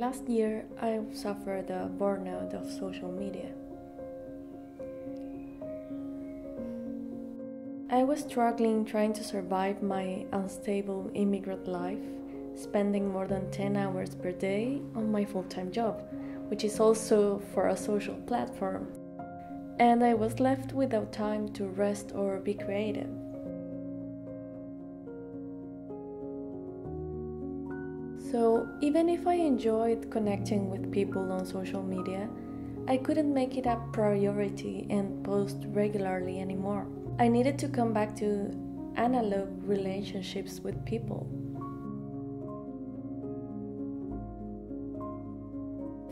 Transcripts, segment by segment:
Last year, I suffered a burnout of social media. I was struggling trying to survive my unstable immigrant life, spending more than 10 hours per day on my full-time job, which is also for a social platform. And I was left without time to rest or be creative. So, even if I enjoyed connecting with people on social media, I couldn't make it a priority and post regularly anymore. I needed to come back to analog relationships with people.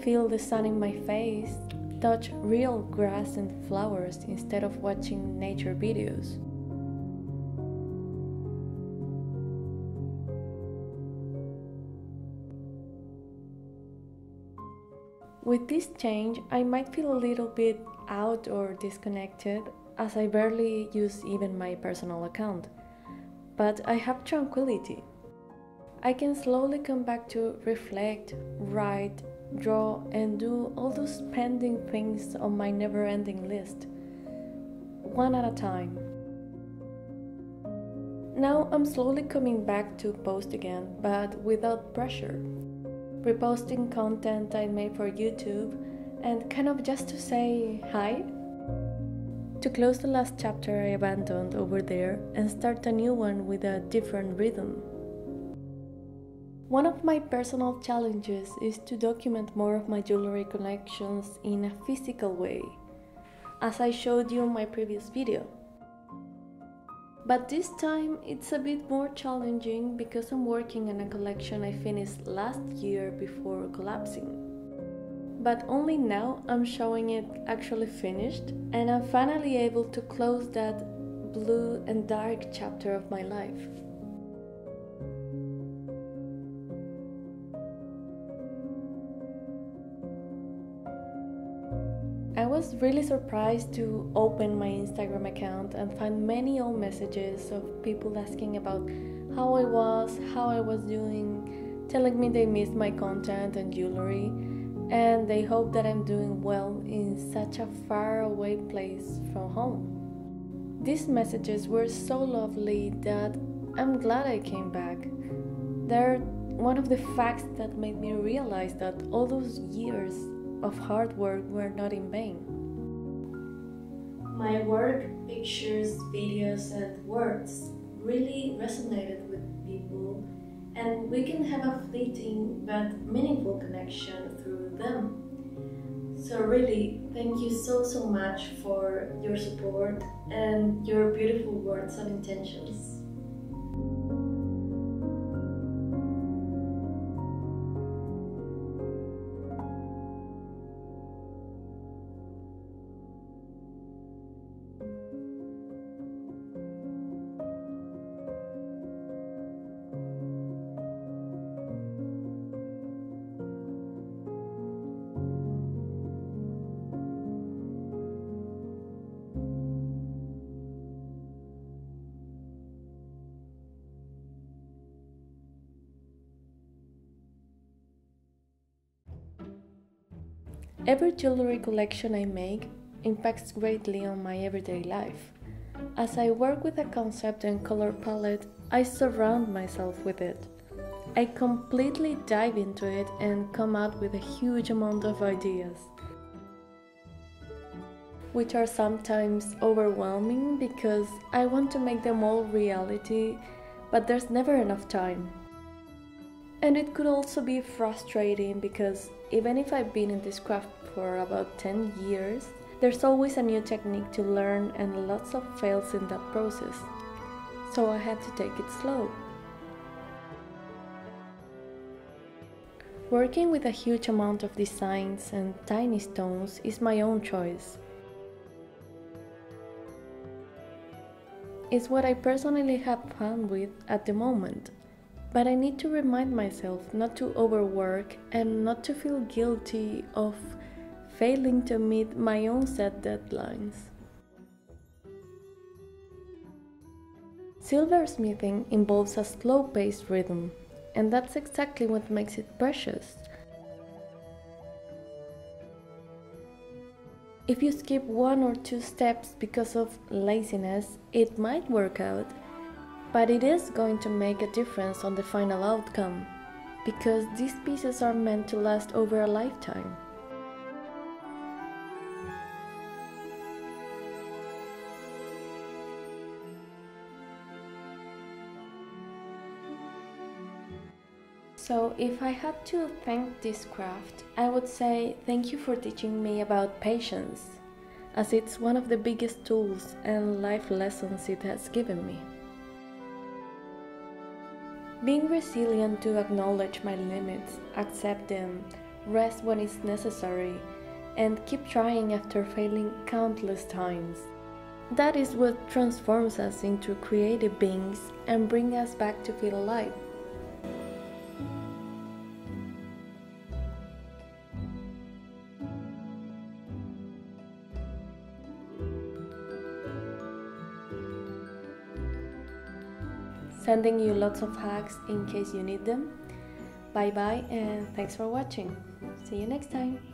Feel the sun in my face, touch real grass and flowers instead of watching nature videos. With this change, I might feel a little bit out or disconnected, as I barely use even my personal account. But I have tranquility. I can slowly come back to reflect, write, draw, and do all those pending things on my never-ending list, one at a time. Now I'm slowly coming back to post again, but without pressure. Reposting content I made for YouTube and kind of just to say hi. To close the last chapter I abandoned over there and start a new one with a different rhythm. One of my personal challenges is to document more of my jewelry collections in a physical way, as I showed you in my previous video. But this time it's a bit more challenging because I'm working on a collection I finished last year before collapsing. But only now I'm showing it actually finished, and I'm finally able to close that blue and dark chapter of my life. I was really surprised to open my Instagram account and find many old messages of people asking about how I was doing, telling me they missed my content and jewelry, and they hope that I'm doing well in such a far away place from home. These messages were so lovely that I'm glad I came back. They're one of the facts that made me realize that all those years of hard work were not in vain. My work, pictures, videos, and words really resonated with people, and we can have a fleeting but meaningful connection through them. So really, thank you so much for your support and your beautiful words of intentions. Every jewelry collection I make impacts greatly on my everyday life. As I work with a concept and color palette, I surround myself with it. I completely dive into it and come out with a huge amount of ideas, which are sometimes overwhelming because I want to make them all reality, but there's never enough time. And it could also be frustrating because even if I've been in this craft for about 10 years, there's always a new technique to learn and lots of fails in that process. So I had to take it slow. Working with a huge amount of designs and tiny stones is my own choice. It's what I personally have fun with at the moment. But I need to remind myself not to overwork and not to feel guilty of failing to meet my own set deadlines. Silversmithing involves a slow-paced rhythm, and that's exactly what makes it precious. If you skip 1 or 2 steps because of laziness, it might work out, but it is going to make a difference on the final outcome, because these pieces are meant to last over a lifetime. So, if I had to thank this craft, I would say thank you for teaching me about patience, as it's one of the biggest tools and life lessons it has given me. Being resilient to acknowledge my limits, accept them, rest when it's necessary, and keep trying after failing countless times. That is what transforms us into creative beings and brings us back to feel alive. Sending you lots of hacks in case you need them. Bye bye and thanks for watching. See you next time.